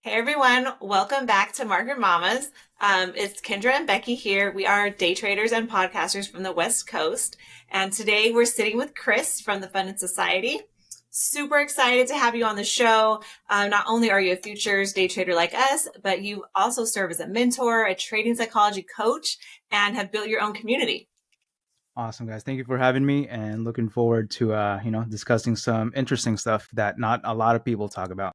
Hey everyone, welcome back to Market Mamas. It's Kendra and Becky here. We are day traders and podcasters from the West Coast. And today we're sitting with Cris from the Funded Society. Super excited to have you on the show. Not only are you a futures day trader like us, but you also serve as a mentor, a trading psychology coach, and have built your own community. Awesome, guys. Thank you for having me and looking forward to, discussing some interesting stuff that not a lot of people talk about.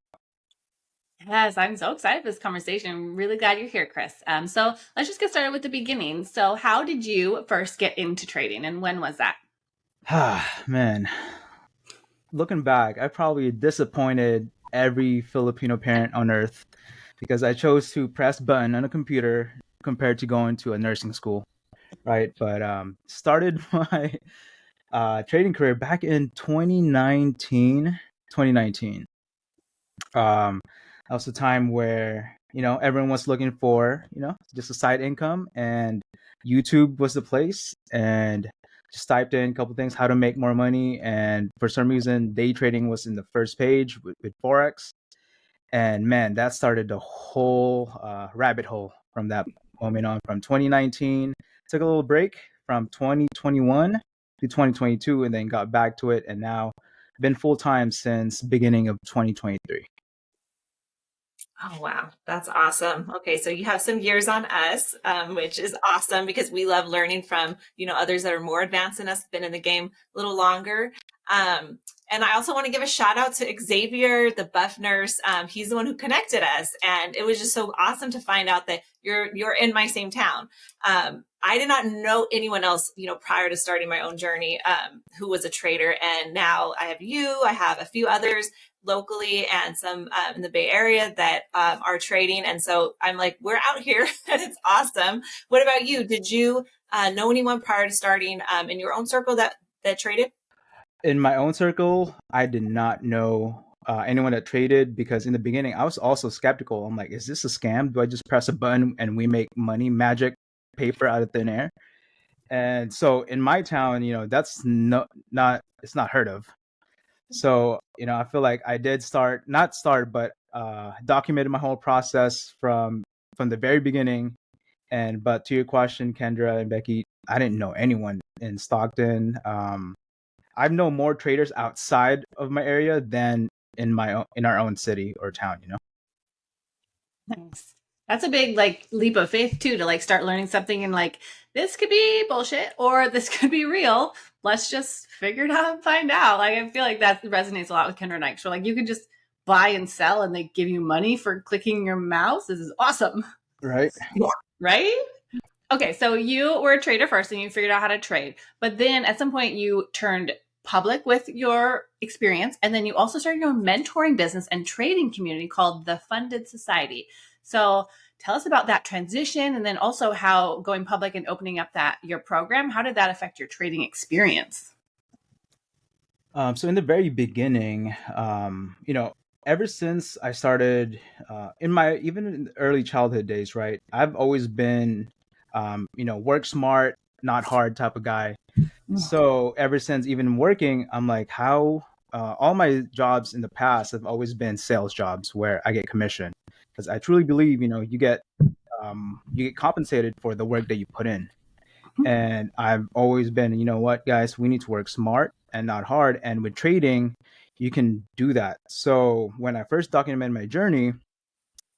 Yes, I'm so excited for this conversation. I'm really glad you're here, Cris. So let's just get started with the beginning. So how did you first get into trading and when was that? Man, looking back, I probably disappointed every Filipino parent on earth because I chose to press button on a computer compared to going to a nursing school, right? But started my trading career back in 2019. 2019. That was a time where everyone was looking for just a side income, and YouTube was the place. And just typed in a couple things, how to make more money, and for some reason day trading was in the first page with forex. And man, that started the whole rabbit hole from that moment on. From 2019, took a little break from 2021 to 2022, and then got back to it, and now been full time since beginning of 2023. Oh, wow. That's awesome. Okay. So you have some years on us, which is awesome because we love learning from, others that are more advanced than us, been in the game a little longer. And I also want to give a shout out to Xavier, the buff nurse. He's the one who connected us. And it was just so awesome to find out that you're in my same town. I did not know anyone else, prior to starting my own journey, who was a trader. And now I have you, I have a few others locally and some in the Bay Area that are trading. And so I'm like, we're out here and it's awesome. What about you? Did you know anyone prior to starting in your own circle that traded? In my own circle, I did not know anyone that traded, because in the beginning I was also skeptical. I'm like, is this a scam? Do I just press a button and we make money, magic paper out of thin air? And so in my town, that's not it's not heard of. So I feel like I did not start, but documented my whole process from the very beginning. And but to your question, Kendra and Becky, I didn't know anyone in Stockton. I've known more traders outside of my area than in our own city or town. Nice. That's a big leap of faith too, to start learning something and this could be bullshit or this could be real. Let's just figure it out and find out. I feel like that resonates a lot with Kendra and Ike. So you could just buy and sell and they give you money for clicking your mouse. This is awesome. Right. Yeah. Right? Okay, so you were a trader first and you figured out how to trade. But then at some point you turned public with your experience, and then you also started your own mentoring business and trading community called the Funded Society. So tell us about that transition, and then also how going public and opening up your program, how did that affect your trading experience? So in the very beginning, ever since I started even in the early childhood days, right? I've always been, work smart, not hard type of guy. So ever since even working, I'm like, how all my jobs in the past have always been sales jobs where I get commission, because I truly believe, you get compensated for the work that you put in. And I've always been, you know what, guys, we need to work smart and not hard. And with trading, you can do that. So when I first documented my journey,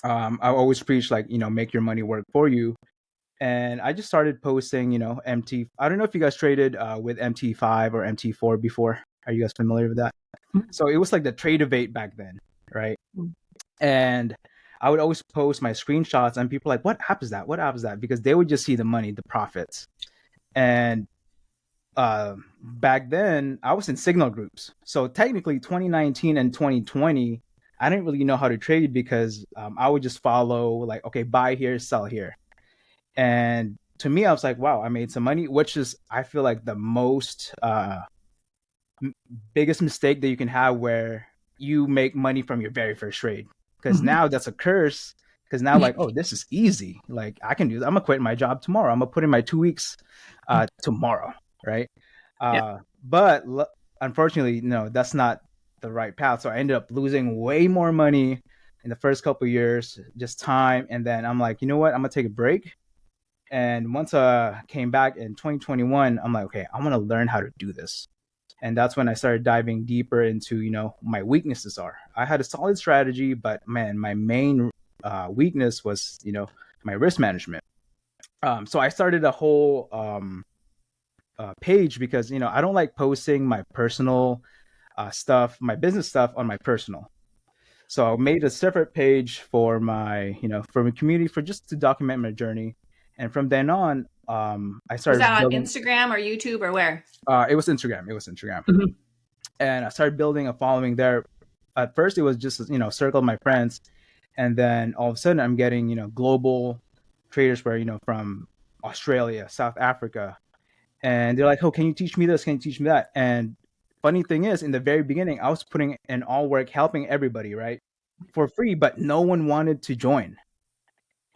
I always preach like, make your money work for you. And I just started posting, MT. I don't know if you guys traded with MT5 or MT4 before. Are you guys familiar with that? So it was like the trade debate back then, right? And I would always post my screenshots, and people were like, what app is that? What app is that? Because they would just see the money, the profits. And back then, I was in signal groups. So technically, 2019 and 2020, I didn't really know how to trade because I would just follow like, okay, buy here, sell here. And to me, I was like, wow, I made some money, which is, I feel like the most biggest mistake that you can have, where you make money from your very first trade. Because now that's a curse. Because now, like, oh, this is easy. Like, I can do this. I'm going to quit my job tomorrow. I'm going to put in my 2 weeks tomorrow. Right. Yeah. But unfortunately, no, that's not the right path. So I ended up losing way more money in the first couple of years, just time. And then I'm like, you know what? I'm gonna take a break. And once I came back in 2021, I'm like, okay, I'm gonna learn how to do this. And that's when I started diving deeper into, my weaknesses are. I had a solid strategy, but man, my main weakness was, my risk management. So I started a whole page because, I don't like posting my personal stuff, my business stuff on my personal. So I made a separate page for my, for my community, for just to document my journey. And from then on, I Was started that on building. Instagram or YouTube or where? It was Instagram. It was Instagram. Mhm. And I started building a following there. At first, it was just, circle of my friends, and then all of a sudden, I'm getting, global traders where, from Australia, South Africa, and they're like, "Oh, can you teach me this? Can you teach me that?" And funny thing is, in the very beginning, I was putting in all work, helping everybody, right, for free, but no one wanted to join.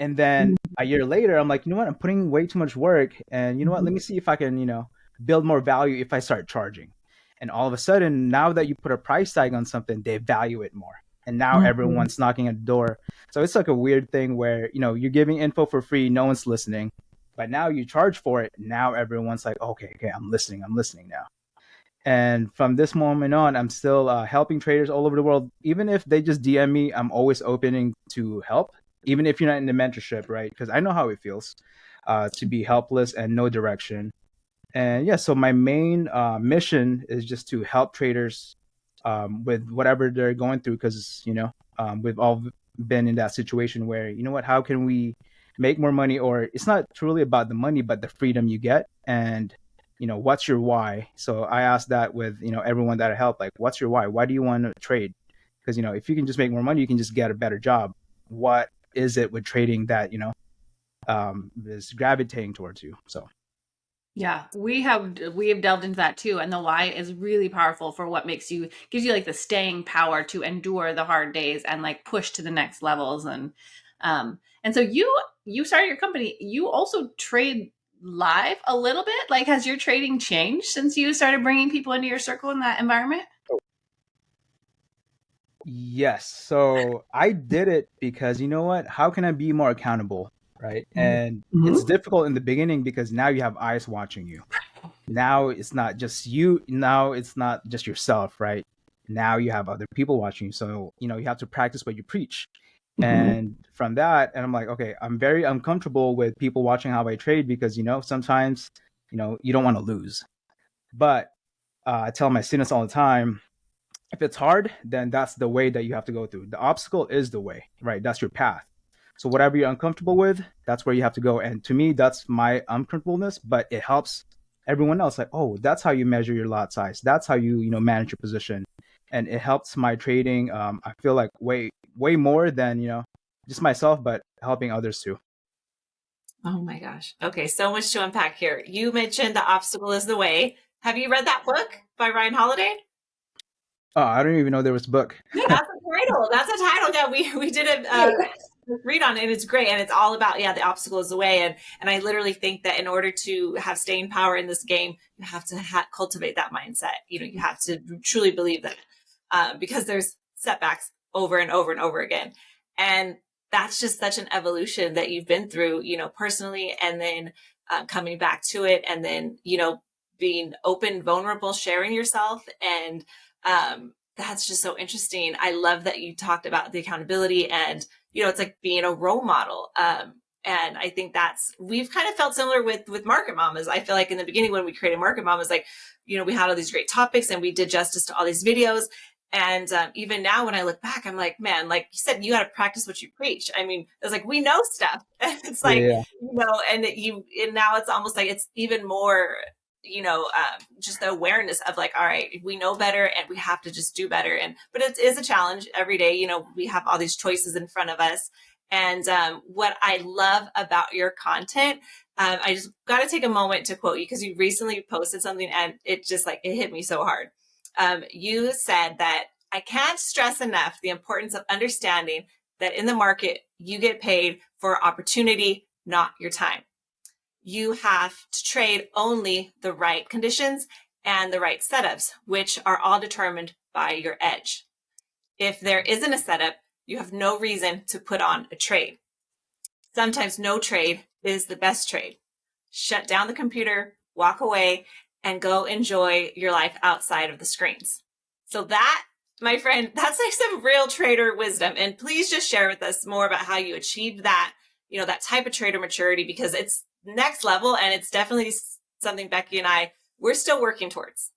And then a year later, I'm like, you know what? I'm putting way too much work. And you know what? Let me see if I can, build more value if I start charging. And all of a sudden, now that you put a price tag on something, they value it more. And now everyone's knocking at the door. So it's like a weird thing where, you're giving info for free, no one's listening. But now you charge for it. Now everyone's like, okay, I'm listening now. And from this moment on, I'm still helping traders all over the world. Even if they just DM me, I'm always opening to help, even if you're not in the mentorship, right? Because I know how it feels to be helpless and no direction. And yeah, so my main mission is just to help traders with whatever they're going through, because, we've all been in that situation where, how can we make more money? Or it's not truly about the money, but the freedom you get. And what's your why? So I asked that with, everyone that I help, like, what's your why? Why do you want to trade? Because, if you can just make more money, you can just get a better job. What is it with trading that, is gravitating towards you? So. Yeah, we have delved into that too, and the why is really powerful for what gives you like the staying power to endure the hard days and like push to the next levels. And so you started your company. You also trade live a little bit. Like, has your trading changed since you started bringing people into your circle in that environment? Yes. So I did it because, you know what? How can I be more accountable? Right. And it's difficult in the beginning because now you have eyes watching you. Now it's not just you. Now it's not just yourself. Right. Now you have other people watching you. So, you have to practice what you preach. And from that, and I'm like, okay, I'm very uncomfortable with people watching how I trade because, sometimes, you don't want to lose. But I tell my students all the time, if it's hard, then that's the way that you have to go through. The obstacle is the way, right? That's your path. So whatever you're uncomfortable with, that's where you have to go. And to me, that's my uncomfortableness, but it helps everyone else. Like, oh, that's how you measure your lot size. That's how you, manage your position. And it helps my trading. I feel like way more than, just myself, but helping others too. Oh my gosh. Okay, so much to unpack here. You mentioned The Obstacle is the Way. Have you read that book by Ryan Holiday? Oh, I don't even know there was a book. That's a title. That's a title. Yeah, we did a read on it, and it's great. And it's all about, the obstacle is the way. And I literally think that in order to have staying power in this game, you have to cultivate that mindset. You have to truly believe that because there's setbacks over and over and over again. And that's just such an evolution that you've been through, personally, and then coming back to it, and then, being open, vulnerable, sharing yourself. And that's just so interesting. I love that you talked about the accountability and, it's like being a role model. And I think we've kind of felt similar with Market Mamas. I feel like in the beginning when we created Market Mamas, like, we had all these great topics and we did justice to all these videos. And even now when I look back, I'm like, man, like you said, you got to practice what you preach. I mean, it's like, we know stuff. It's like, Yeah. and now it's almost like it's even more, just the awareness of like, all right, we know better and we have to just do better. But it is a challenge every day. We have all these choices in front of us. And what I love about your content, I just got to take a moment to quote you because you recently posted something and it just like, it hit me so hard. You said that I can't stress enough the importance of understanding that in the market, you get paid for opportunity, not your time. You have to trade only the right conditions and the right setups, which are all determined by your edge. If there isn't a setup, you have no reason to put on a trade. Sometimes no trade is the best trade. Shut down the computer, walk away, and go enjoy your life outside of the screens. So that, my friend, that's like some real trader wisdom. And please just share with us more about how you achieved that, that type of trader maturity, because it's next level and it's definitely something Becky and we're still working towards.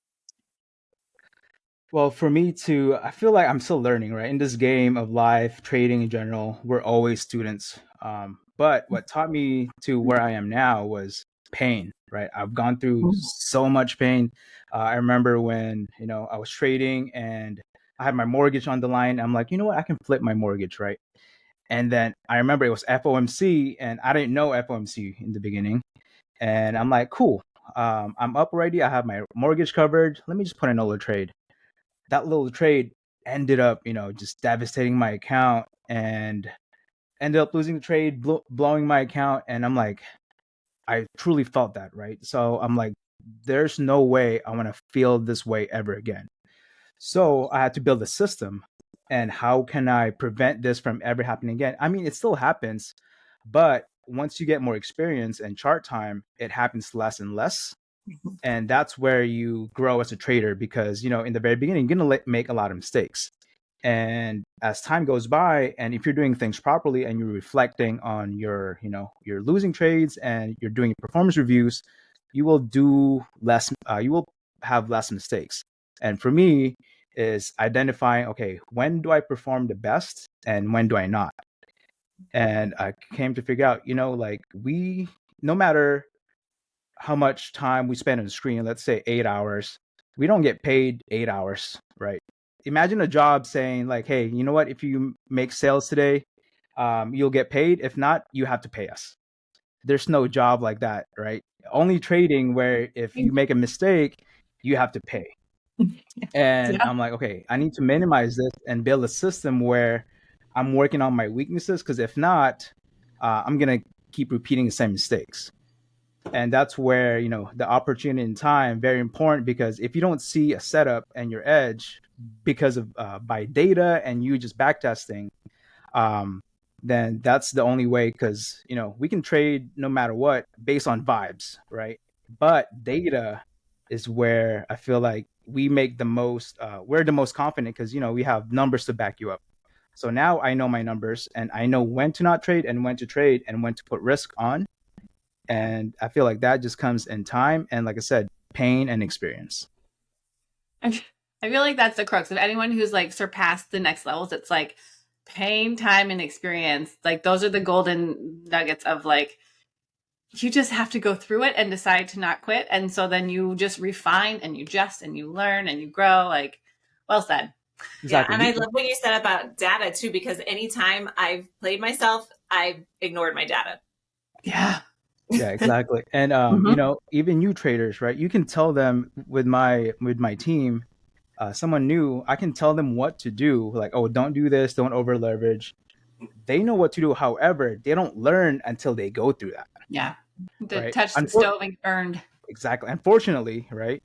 Well, for me too, I feel like I'm still learning, right? In this game of life, trading in general, we're always students. But what taught me to where I am now was pain, right? I've gone through so much pain. I remember when, I was trading and I had my mortgage on the line. I'm like, you know what? I can flip my mortgage, right? And then I remember it was FOMC and I didn't know FOMC in the beginning. And I'm like, cool. I'm up already. I have my mortgage covered. Let me just put in a little trade. That little trade ended up, just devastating my account and ended up losing the trade, blowing my account. And I'm like, I truly felt that, right? So I'm like, there's no way I want to feel this way ever again. So I had to build a system. And how can I prevent this from ever happening again? I mean, it still happens, but once you get more experience and chart time, it happens less and less. And that's where you grow as a trader because, in the very beginning, you're going to make a lot of mistakes. And as time goes by, and if you're doing things properly and you're reflecting on your losing trades and you're doing performance reviews, you will do less, you will have less mistakes. And for me, is identifying, okay, when do I perform the best and when do I not? And I came to figure out, no matter how much time we spend on the screen, let's say 8 hours, we don't get paid 8 hours, right? Imagine a job saying like, hey, you know what? If you make sales today, you'll get paid. If not, you have to pay us. There's no job like that, right? Only trading where if you make a mistake, you have to pay. And Yeah. I'm like, okay, I need to minimize this and build a system where I'm working on my weaknesses. Because if not, I'm going to keep repeating the same mistakes. And that's where, the opportunity and time, very important, because if you don't see a setup and your edge because of by data and you just backtesting, then that's the only way, because, we can trade no matter what based on vibes, right? But data is where I feel like we make the most, we're the most confident because, we have numbers to back you up. So now I know my numbers and I know when to not trade and when to trade and when to put risk on. And I feel like that just comes in time. And like I said, pain and experience. I feel like that's the crux of anyone who's like surpassed the next levels. It's like pain, time, and experience. Like those are the golden nuggets of like, you just have to go through it and decide to not quit. And so then you just refine and you adjust and you learn and you grow. Like, well said. Exactly. Yeah, and I love what you said about data too, because anytime I've played myself, I've ignored my data. Yeah. Yeah, exactly. And even you traders, right? You can tell them with my team, someone new, I can tell them what to do. Like, oh, don't do this, don't over leverage. They know what to do. However, they don't learn until they go through that. Yeah. To Right. touch the stove and earned. Exactly. Unfortunately, right?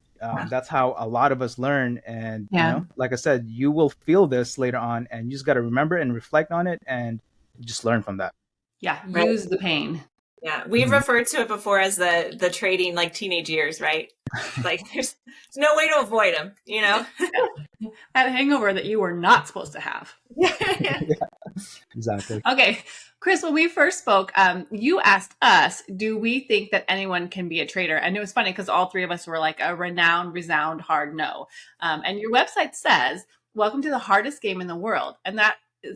That's how a lot of us learn. And, like I said, you will feel this later on and you just got to remember and reflect on it and just learn from that. Yeah. Right. Use the pain. Yeah. We've referred to it before as the trading like teenage years, right? Like there's no way to avoid them, That hangover that you were not supposed to have. Yeah, exactly. Okay. Cris, when we first spoke, you asked us, do we think that anyone can be a trader? And it was funny because all three of us were like a resound hard no. And your website says, welcome to the hardest game in the world. And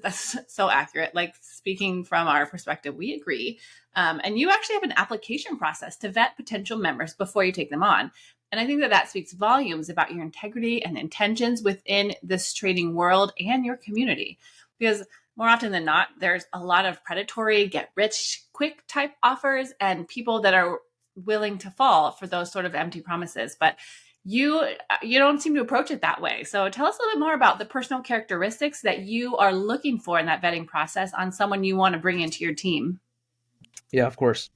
that's so accurate. Like speaking from our perspective, we agree. And you actually have an application process to vet potential members before you take them on. And I think that speaks volumes about your integrity and intentions within this trading world and your community. Because more often than not, there's a lot of predatory, get rich quick type offers and people that are willing to fall for those sort of empty promises. But you don't seem to approach it that way. So tell us a little bit more about the personal characteristics that you are looking for in that vetting process on someone you want to bring into your team. Yeah, of course.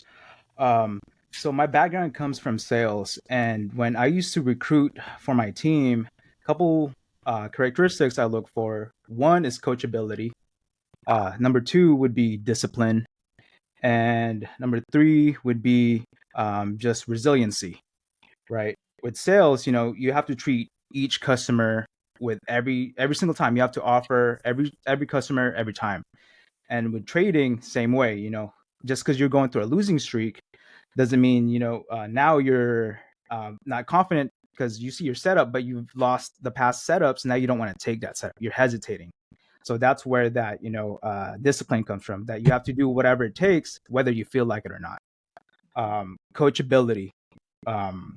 So my background comes from sales, and when I used to recruit for my team, a couple characteristics I look for. One is coachability. Number two would be discipline. And number three would be just resiliency, right? With sales, you have to treat each customer with every single time. You have to offer every customer every time. And with trading, same way. Just because you're going through a losing streak doesn't mean now you're not confident because you see your setup, but you've lost the past setups. Now you don't want to take that setup. You're hesitating. So that's where that discipline comes from. That you have to do whatever it takes, whether you feel like it or not. Coachability. Um,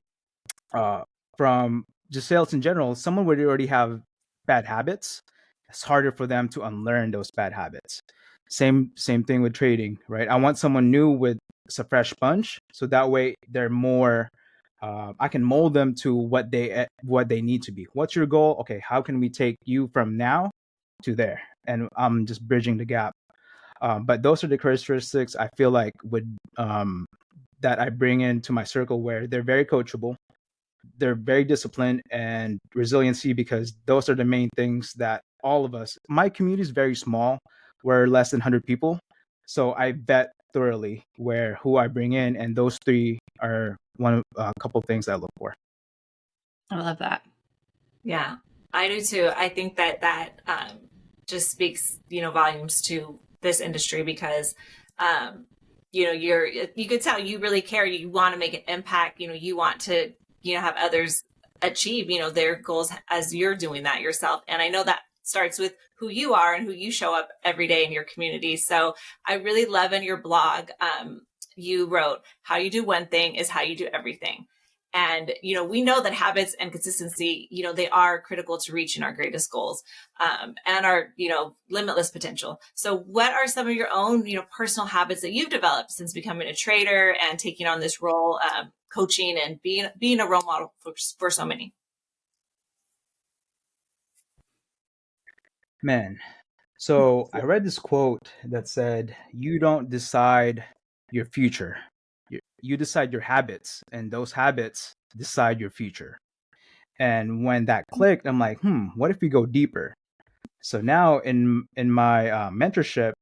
uh, from just sales in general, someone would already have bad habits. It's harder for them to unlearn those bad habits. Same thing with trading, right? I want someone new with a fresh sponge, so that way they're more. I can mold them to what they need to be. What's your goal? Okay, how can we take you from now to there? And I'm just bridging the gap. But those are the characteristics I feel like would that I bring into my circle where they're very coachable, they're very disciplined, and resiliency, because those are the main things that all of us, my community is very small. We're less than 100 people. So I vet thoroughly where who I bring in, and those three are one of a couple of things I look for. I love that. Yeah, I do too. I think that just speaks, volumes to this industry because, you could tell you really care. You want to make an impact. You want to, have others achieve, their goals as you're doing that yourself. And I know that starts with who you are and who you show up every day in your community. So I really love in your blog, you wrote, how you do one thing is how you do everything. And, we know that habits and consistency, they are critical to reaching our greatest goals, and our, limitless potential. So what are some of your own, personal habits that you've developed since becoming a trader and taking on this role, coaching and being a role model for so many? Man, so I read this quote that said, "You don't decide your future. You decide your habits, and those habits decide your future." And when that clicked, I'm like, what if we go deeper? So now in my mentorship,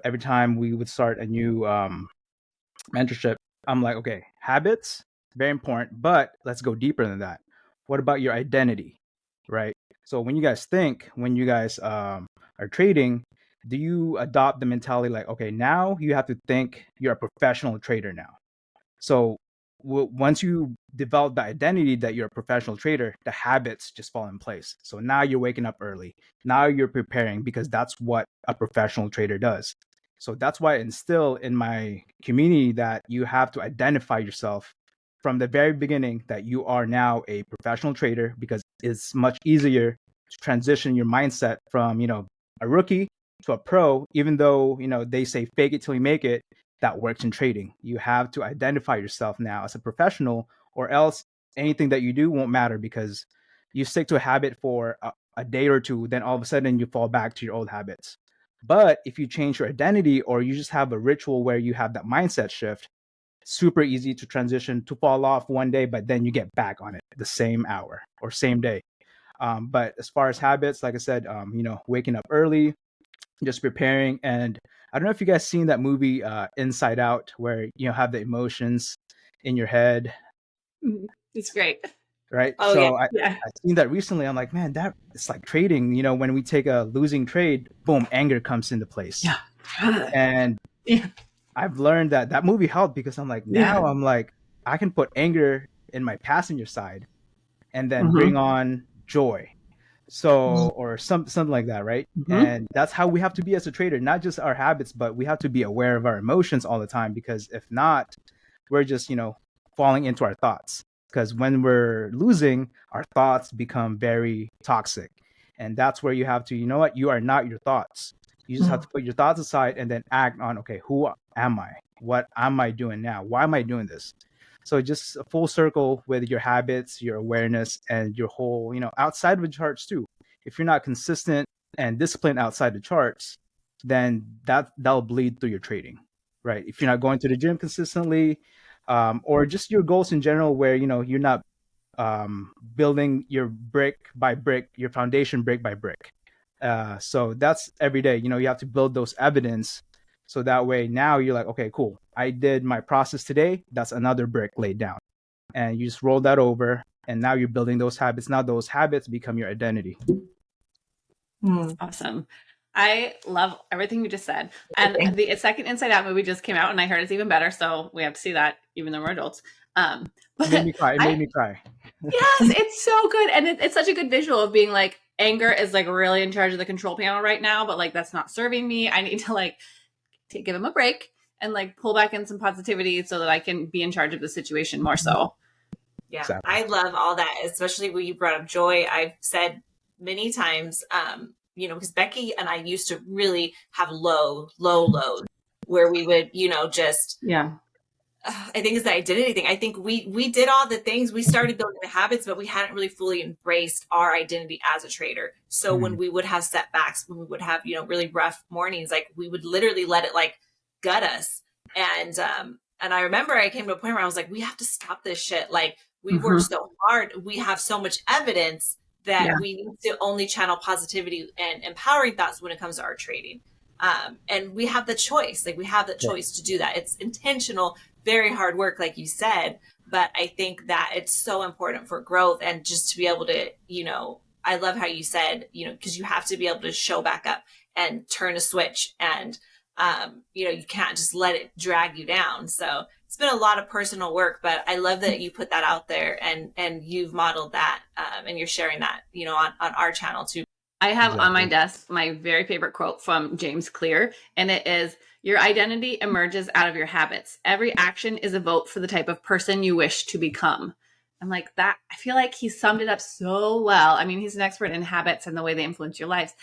every time we would start a new mentorship, I'm like, okay, habits, very important, but let's go deeper than that. What about your identity, right? So when you guys are trading, do you adopt the mentality like, okay, now you have to think you're a professional trader now? So once you develop the identity that you're a professional trader, the habits just fall in place. So now you're waking up early. Now you're preparing because that's what a professional trader does. So that's why I instill in my community that you have to identify yourself from the very beginning that you are now a professional trader, because it's much easier to transition your mindset from, a rookie to a pro, even though, they say fake it till you make it. That works in trading. You have to identify yourself now as a professional, or else anything that you do won't matter, because you stick to a habit for a day or two, then all of a sudden you fall back to your old habits. But if you change your identity, or you just have a ritual where you have that mindset shift, super easy to transition to fall off one day, but then you get back on it the same hour or same day. But as far as habits, like I said, waking up early, just preparing. And I don't know if you guys seen that movie Inside Out, where have the emotions in your head, It's great. right? Oh yeah. So Yeah. I seen that recently. I'm like, man, that it's like trading. When we take a losing trade, boom, anger comes into place. Yeah. And Yeah. I've learned that that movie helped, because Yeah. I'm like, I can put anger in my passenger side and then bring Mm-hmm. on joy. So, or something like that, right? Mm-hmm. And that's how we have to be as a trader, not just our habits, but we have to be aware of our emotions all the time, because if not, we're just falling into our thoughts. Because when we're losing, our thoughts become very toxic. And that's where you have to, what, you are not your thoughts. You just have to put your thoughts aside and then act on, okay, who am I? What am I doing now? Why am I doing this? So just a full circle with your habits, your awareness, and your whole, outside of the charts too. If you're not consistent and disciplined outside the charts, then that'll bleed through your trading, right? If you're not going to the gym consistently, or just your goals in general, where you're not building your brick by brick, your foundation brick by brick. So that's every day. You have to build those evidence. So that way now you're like, okay, cool. I did my process today. That's another brick laid down. And you just roll that over. And now you're building those habits. Now those habits become your identity. That's awesome. I love everything you just said. And the second Inside Out movie just came out, and I heard it's even better. So we have to see that, even though we're adults. But It made me cry. It made me cry. Yes, it's so good. And it's such a good visual of being like, anger is like really in charge of the control panel right now, but like that's not serving me. I need to like give him a break and like pull back in some positivity so that I can be in charge of the situation more so. Yeah, Exactly. I love all that, especially when you brought up joy. I've said many times, because Becky and I used to really have low load where we would, just I think it's the identity thing. I think we did all the things. We started building the habits, but we hadn't really fully embraced our identity as a trader. So when we would have setbacks, when we would have, really rough mornings, like we would literally let it like gut us. And I remember I came to a point where I was like, we have to stop this shit. Like we worked so hard. We have so much evidence that we need to only channel positivity and empowering thoughts when it comes to our trading. And we have the choice, like we have the choice to do that. It's intentional, very hard work, like you said, but I think that it's so important for growth and just to be able to, I love how you said, because you have to be able to show back up and turn a switch and, you can't just let it drag you down. So it's been a lot of personal work, but I love that you put that out there and you've modeled that, and you're sharing that, on our channel too. I have on my desk my very favorite quote from James Clear, and it is, "Your identity emerges out of your habits. Every action is a vote for the type of person you wish to become." I'm like that. I feel like he summed it up so well. I mean, he's an expert in habits and the way they influence your lives.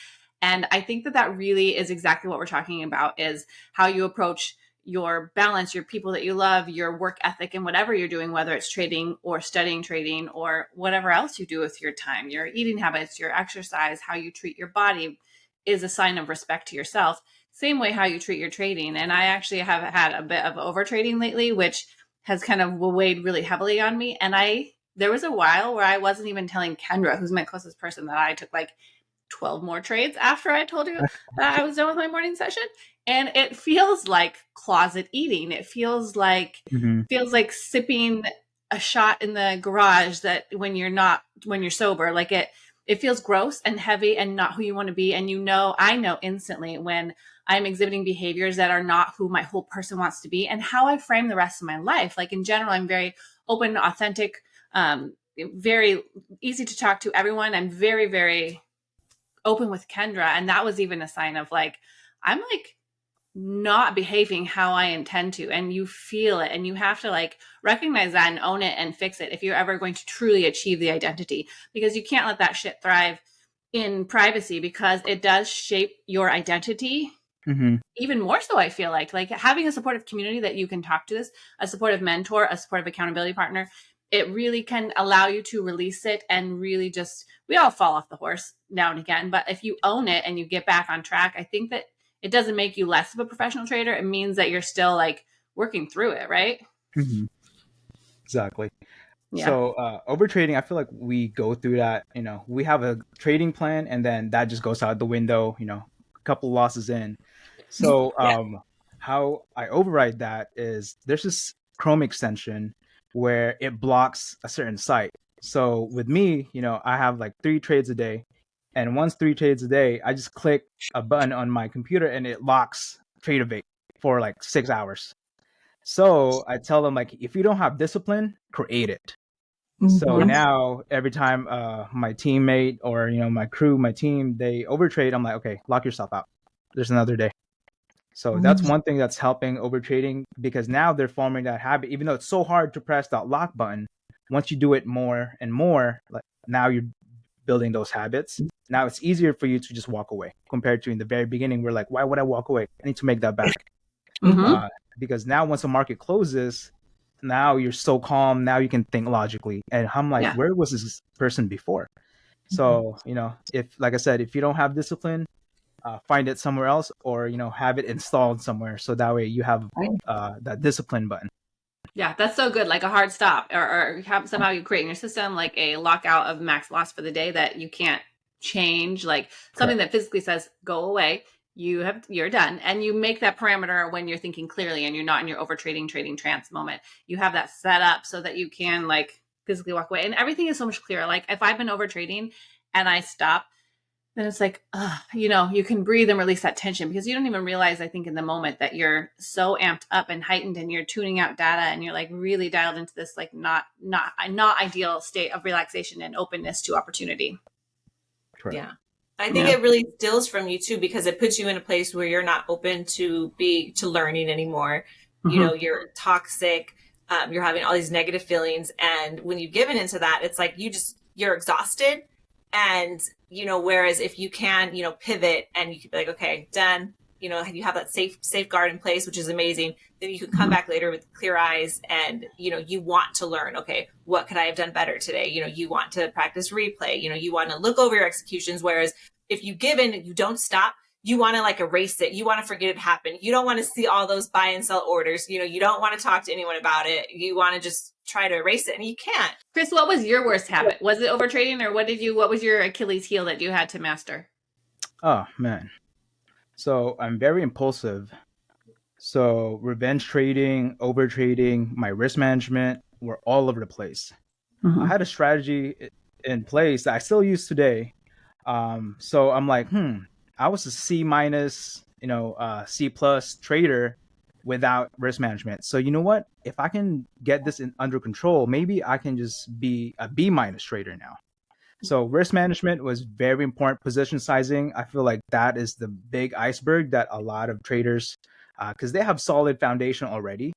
And I think that really is exactly what we're talking about, is how you approach your balance, your people that you love, your work ethic, and whatever you're doing, whether it's trading or studying trading or whatever else you do with your time, your eating habits, your exercise, how you treat your body is a sign of respect to yourself. Same way how you treat your trading. And I actually have had a bit of overtrading lately, which has kind of weighed really heavily on me. And there was a while where I wasn't even telling Kendra, who's my closest person, that I took like 12 more trades after I told you that I was done with my morning session. And it feels like closet eating. It feels like sipping a shot in the garage that when you're sober, like it feels gross and heavy and not who you want to be. And I know instantly when I'm exhibiting behaviors that are not who my whole person wants to be and how I frame the rest of my life. Like in general, I'm very open, authentic, very easy to talk to everyone. I'm very, very open with Kendra. And that was even a sign of like, I'm like not behaving how I intend to. And you feel it and you have to like recognize that and own it and fix it if you're ever going to truly achieve the identity, because you can't let that shit thrive in privacy, because it does shape your identity. Even more so, I feel like having a supportive community that you can talk to this, a supportive mentor, a supportive accountability partner, it really can allow you to release it and really we all fall off the horse now and again, but if you own it and you get back on track, I think that it doesn't make you less of a professional trader. It means that you're still like working through it, right? Exactly. Yeah. So overtrading, I feel like we go through that, we have a trading plan and then that just goes out the window, a couple losses in. So how I override that is there's this Chrome extension where it blocks a certain site. So with me, I have like 3 trades a day. And once 3 trades a day, I just click a button on my computer and it locks Tradeovate for like 6 hours. So I tell them like, if you don't have discipline, create it. So now every time my teammate or, my crew, my team, they overtrade, I'm like, okay, lock yourself out. There's another day. So that's one thing that's helping overtrading, because now they're forming that habit, even though it's so hard to press that lock button. Once you do it more and more, like now you're building those habits. Now it's easier for you to just walk away compared to in the very beginning. We're like, why would I walk away? I need to make that back. Because now once the market closes, now you're so calm. Now you can think logically. And I'm like, where was this person before? So, if, like I said, if you don't have discipline, find it somewhere else, or have it installed somewhere, so that way you have that discipline button. Yeah, that's so good. Like a hard stop, or somehow you create in your system like a lockout of max loss for the day that you can't change, like something that physically says, go away. You're done. And you make that parameter when you're thinking clearly and you're not in your overtrading, trading trance moment. You have that set up so that you can like physically walk away. And everything is so much clearer. Like if I've been overtrading and I stop, then it's like, you can breathe and release that tension because you don't even realize, I think, in the moment that you're so amped up and heightened and you're tuning out data and you're like really dialed into this like not ideal state of relaxation and openness to opportunity. Correct. Yeah. I think it really stills from you too, because it puts you in a place where you're not open to learning anymore. Mm-hmm. You're toxic. You're having all these negative feelings. And when you've given into that, it's like you're exhausted. And, whereas if you can, pivot and you can be like, okay, done, you have that safeguard in place, which is amazing. Then you can come back later with clear eyes and, you want to learn, okay, what could I have done better today? You want to practice replay, you want to look over your executions. Whereas if you give in and you don't stop, you want to like erase it. You want to forget it happened. You don't want to see all those buy and sell orders. You don't want to talk to anyone about it. You want to just try to erase it and you can't. Cris, what was your worst habit? Was it overtrading or what was your Achilles heel that you had to master? Oh, man. So I'm very impulsive. So revenge trading, overtrading, my risk management were all over the place. I had a strategy in place that I still use today. So I'm like, I was a C minus, C plus trader without risk management. So you know what? If I can get this under control, maybe I can just be a B minus trader now. So risk management was very important. Position sizing, I feel like that is the big iceberg that a lot of traders, because they have solid foundation already,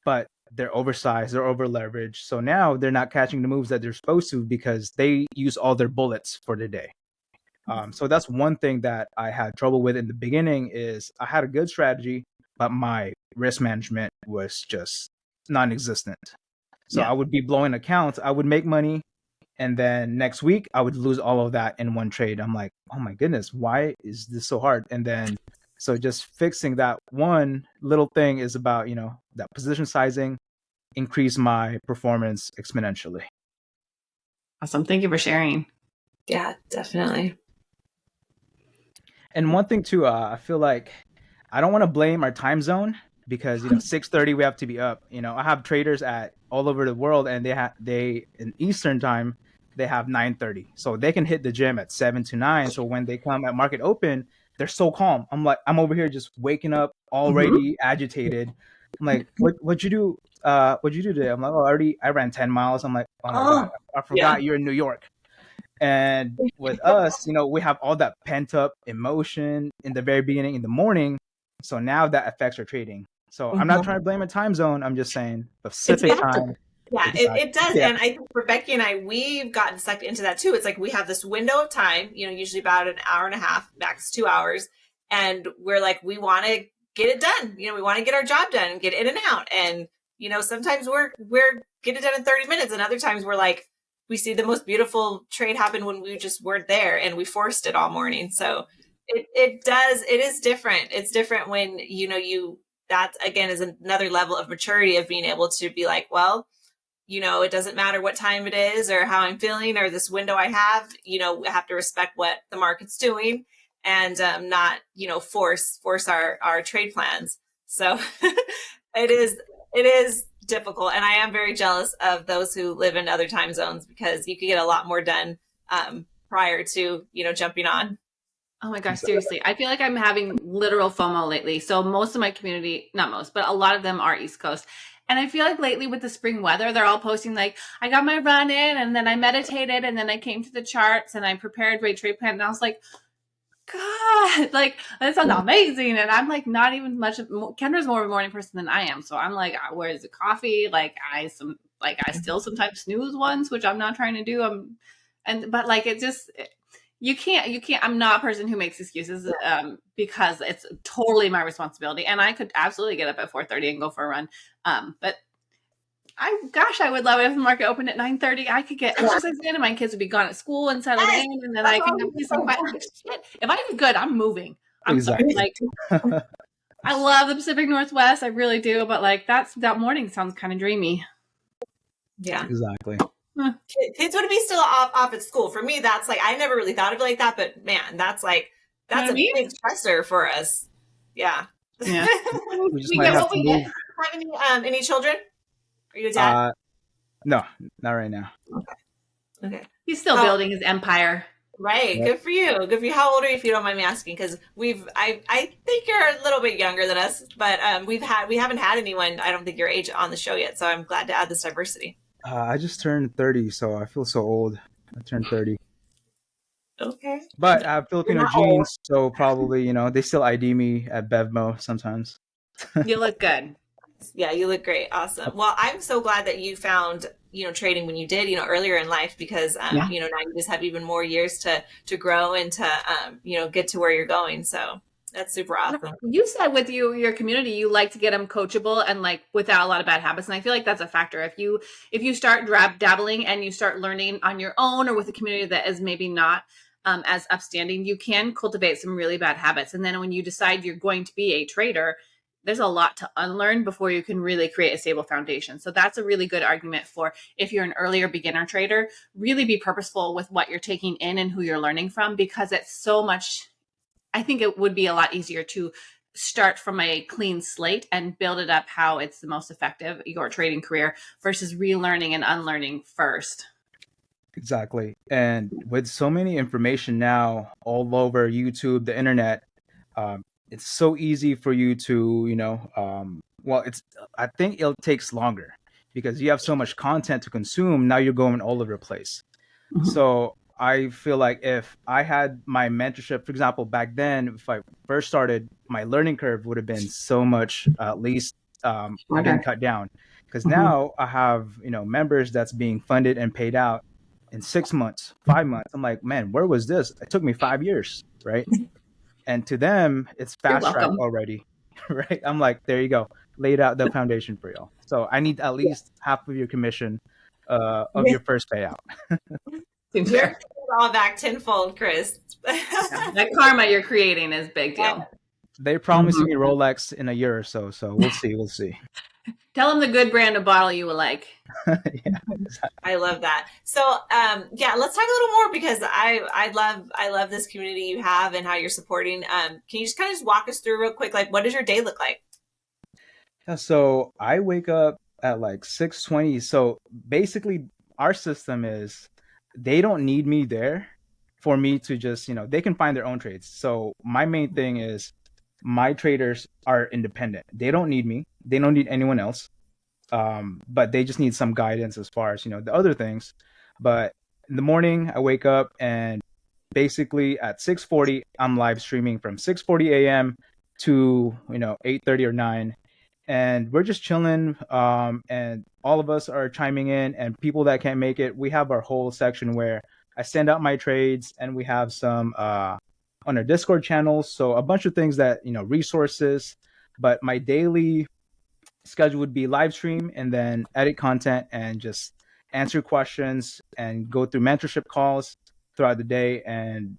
but they're oversized, they're over leveraged. So now they're not catching the moves that they're supposed to because they use all their bullets for the day. So that's one thing that I had trouble with in the beginning is I had a good strategy, but my risk management was just non-existent. So I would be blowing accounts, I would make money, and then next week I would lose all of that in one trade. I'm like, oh my goodness, why is this so hard? And then so just fixing that one little thing is about, that position sizing, increase my performance exponentially. Awesome. Thank you for sharing. Yeah, definitely. And one thing too, I feel like I don't want to blame our time zone because 6:30 we have to be up. I have traders at all over the world, and they in Eastern time they have 9:30, so they can hit the gym at 7 to 9. So when they come at market open, they're so calm. I'm like, I'm over here just waking up already agitated. I'm like, what'd you do? What'd you do today? I'm like, oh, I ran 10 miles. I'm like, oh my God, I forgot you're in New York. And with us, we have all that pent up emotion in the very beginning in the morning. So now that affects our trading. So I'm not trying to blame a time zone. I'm just saying Pacific time. Yeah, it does. Yeah. And I think for Becky and I, we've gotten sucked into that too. It's like we have this window of time, usually about an hour and a half, max 2 hours. And we're like, we want to get it done. We want to get our job done and get in and out. And, sometimes we're get it done in 30 minutes. And other times we're like, we see the most beautiful trade happen when we just weren't there and we forced it all morning. So it is different. It's different when, that again is another level of maturity of being able to be like, well, it doesn't matter what time it is or how I'm feeling or this window I have, I have to respect what the market's doing and not, force our trade plans. So it is difficult. And I am very jealous of those who live in other time zones because you can get a lot more done prior to, jumping on. Oh my gosh, seriously. I feel like I'm having literal FOMO lately. So most of my community, not most, but a lot of them are East Coast. And I feel like lately with the spring weather, they're all posting like, I got my run in and then I meditated and then I came to the charts and I prepared my trade plan. And I was like, God, like that sounds amazing. And I'm like, not even much. Kendra's more of a morning person than I am. So I'm like, where's the coffee? Like I still sometimes snooze once, which I'm not trying to do. But like, it just, you can't, I'm not a person who makes excuses because it's totally my responsibility. And I could absolutely get up at 4:30 and go for a run. But I would love it if the market opened at 9:30. I could get exercise in and my kids would be gone at school and settled in. And then I can have peace and quiet. Shit. If I do good, I'm moving. I'm exactly. sorry. Like, I love the Pacific Northwest. I really do. But like that morning sounds kind of dreamy. Yeah, exactly. Kids would be still off at school. For me, that's like, I never really thought of it like that, but man, that's like, You know that's what I a mean? big stressor for us. Yeah. Yeah. We just We might get have what to we get. move. Have any children? Are you a dad? No, not right now. Okay. He's still How, building his empire. right. Yep. Good for you. Good for you. How old are you, if you don't mind me asking? Because I think you're a little bit younger than us, but we haven't had anyone, I don't think your age on the show yet. So I'm glad to add this diversity. I just turned 30, so I feel so old. I turned 30. Okay. But I have You're Filipino not old. genes, so probably, they still ID me at Bevmo sometimes. You look good. Yeah, you look great. Awesome. Well, I'm so glad that you found, trading when you did, earlier in life, because, Yeah. now you just have even more years to grow and to, get to where you're going. So that's super awesome. You said with your community, you like to get them coachable and like without a lot of bad habits. And I feel like that's a factor. If you start dabbling and you start learning on your own or with a community that is maybe not as upstanding, you can cultivate some really bad habits. And then when you decide you're going to be a trader, there's a lot to unlearn before you can really create a stable foundation. So that's a really good argument for if you're an earlier beginner trader, really be purposeful with what you're taking in and who you're learning from, because it's so much. I think it would be a lot easier to start from a clean slate and build it up how it's the most effective, your trading career, versus relearning and unlearning first. Exactly. And with so many information now all over YouTube, the internet, it's so easy for you to, I think it takes longer because you have so much content to consume. Now you're going all over the place. Mhm. So I feel like if I had my mentorship, for example, back then, if I first started, my learning curve would have been so much, at least been cut down. Because now I have, members that's being funded and paid out in 6 months, 5 months. I'm like, man, where was this? It took me 5 years, right? And to them, it's You're fast track welcome. already, right? I'm like, there you go, laid out the foundation for y'all. So I need at least half of your commission of your first payout. Seems You're fair. taking it all back tenfold, Chris. Yeah. That karma you're creating is a big deal. They promised Mhm. me Rolex in a year or so, so we'll see. We'll see. Tell them the good brand of bottle you would like. Yeah. I love that. So, yeah, let's talk a little more, because I love this community you have and how you're supporting. Can you just kind of just walk us through real quick, like, what does your day look like? Yeah, so I wake up at like 6:20. So basically, our system is they don't need me there for me to just, they can find their own trades. So my main thing is my traders are independent. They don't need me. They don't need anyone else. But they just need some guidance as far as, the other things. But in the morning, I wake up and basically at 6:40, I'm live streaming from 6:40 a.m. to, 8:30 or 9, and we're just chilling, and all of us are chiming in, and people that can't make it, we have our whole section where I send out my trades, and we have some on our Discord channels, so a bunch of things that, resources. But my daily schedule would be live stream and then edit content and just answer questions and go through mentorship calls throughout the day. And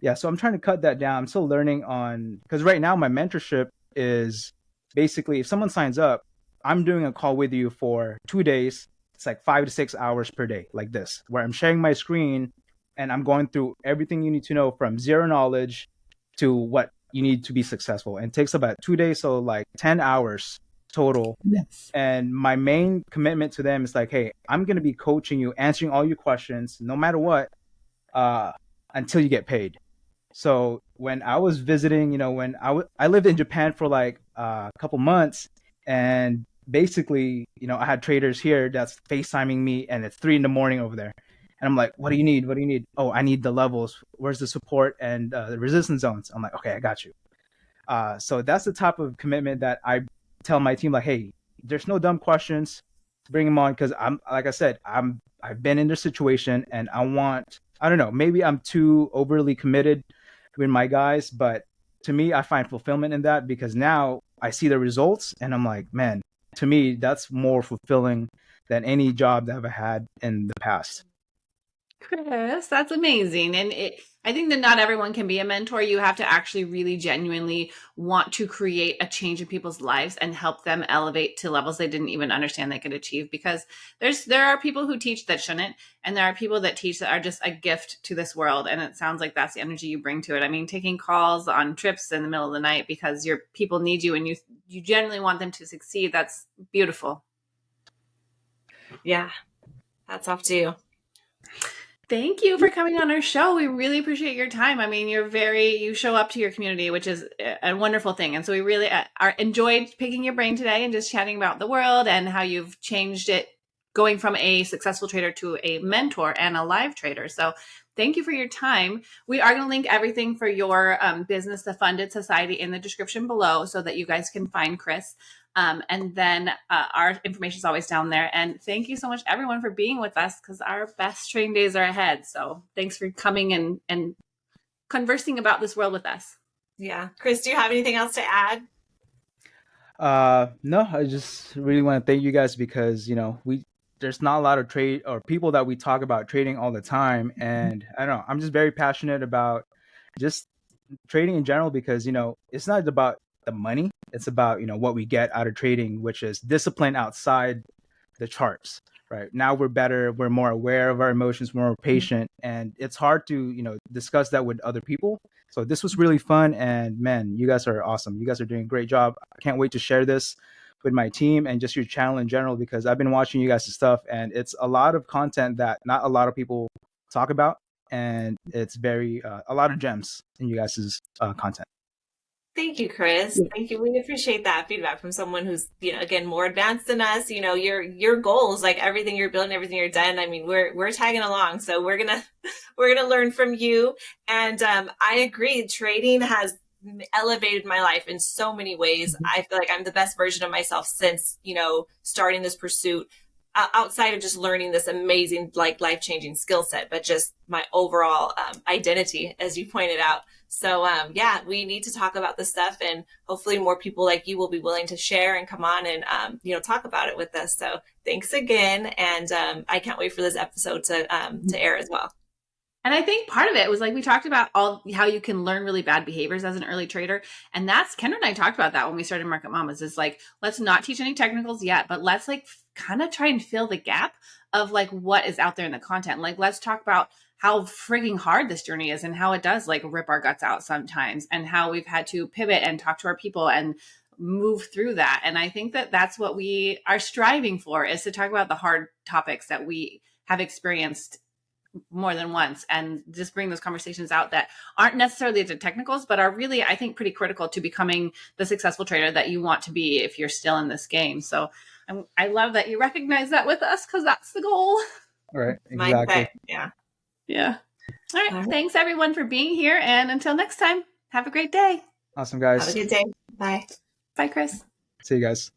yeah, so I'm trying to cut that down. I'm still learning on, because right now my mentorship is basically if someone signs up, I'm doing a call with you for 2 days. It's like 5 to 6 hours per day, like this, where I'm sharing my screen and I'm going through everything you need to know from zero knowledge to what you need to be successful. And it takes about 2 days, so like 10 hours total. Yes. And my main commitment to them is like, hey, I'm going to be coaching you, answering all your questions, no matter what, uh, until you get paid. So when I was visiting, when I lived in Japan for like a couple months, and basically, I had traders here that's FaceTiming me, and it's 3 in the morning over there. And I'm like, what do you need? What do you need? Oh, I need the levels. Where's the support and the resistance zones? I'm like, okay, I got you. So that's the type of commitment that I tell my team, like, hey, there's no dumb questions. Bring them on, because I'm, like I said, I've been in this situation, and I don't know, maybe I'm too overly committed with my guys, but to me, I find fulfillment in that, because now I see the results, and I'm like, man, to me, that's more fulfilling than any job that I've had in the past. Chris, that's amazing. And I think that not everyone can be a mentor. You have to actually really genuinely want to create a change in people's lives and help them elevate to levels they didn't even understand they could achieve. Because there are people who teach that shouldn't, and there are people that teach that are just a gift to this world. And it sounds like that's the energy you bring to it. I mean, taking calls on trips in the middle of the night because your people need you and you genuinely want them to succeed. That's beautiful. Yeah. Hats off to you. Thank you for coming on our show. We really appreciate your time. I mean, you show up to your community, which is a wonderful thing. And so we really enjoyed picking your brain today and just chatting about the world and how you've changed it, going from a successful trader to a mentor and a live trader. So thank you for your time. We are going to link everything for your business, the Funded Society, in the description below so that you guys can find Cris. And then our information is always down there. And thank you so much, everyone, for being with us because our best trading days are ahead. So thanks for coming and conversing about this world with us. Yeah. Cris, do you have anything else to add? No, I just really want to thank you guys because, there's not a lot of trade or people that we talk about trading all the time. And I don't know, I'm just very passionate about just trading in general because, it's not about the money. It's about, what we get out of trading, which is discipline outside the charts, right? Now we're better. We're more aware of our emotions, more patient. And it's hard to, discuss that with other people. So this was really fun. And man, you guys are awesome. You guys are doing a great job. I can't wait to share this with my team and just your channel in general, because I've been watching you guys' stuff and it's a lot of content that not a lot of people talk about. And it's very, a lot of gems in you guys' content. Thank you, Cris. Thank you. We appreciate that feedback from someone who's, again, more advanced than us. Your goals, like everything you're building, everything you're done. I mean, we're tagging along, so we're gonna learn from you. And I agree, trading has elevated my life in so many ways. I feel like I'm the best version of myself since starting this pursuit. Outside of just learning this amazing, like, life-changing skill set, but just my overall identity, as you pointed out. So yeah, we need to talk about this stuff, and hopefully more people like you will be willing to share and come on and talk about it with us. So thanks again, and I can't wait for this episode to air as well. And I think part of it was like we talked about how you can learn really bad behaviors as an early trader. And that's Kendra and I talked about that when we started Market Mamas, is like, let's not teach any technicals yet, but let's like kind of try and fill the gap of like what is out there in the content. Like, let's talk about how freaking hard this journey is and how it does like rip our guts out sometimes, and how we've had to pivot and talk to our people and move through that. And I think that that's what we are striving for, is to talk about the hard topics that we have experienced more than once, and just bring those conversations out that aren't necessarily the technicals, but are really, I think, pretty critical to becoming the successful trader that you want to be if you're still in this game. So I love that you recognize that with us, because that's the goal. Right. Exactly. Mindset. Yeah. Yeah. All right. Thanks everyone for being here. And until next time, have a great day. Awesome, guys. Have a good day. Bye. Bye, Cris. See you guys.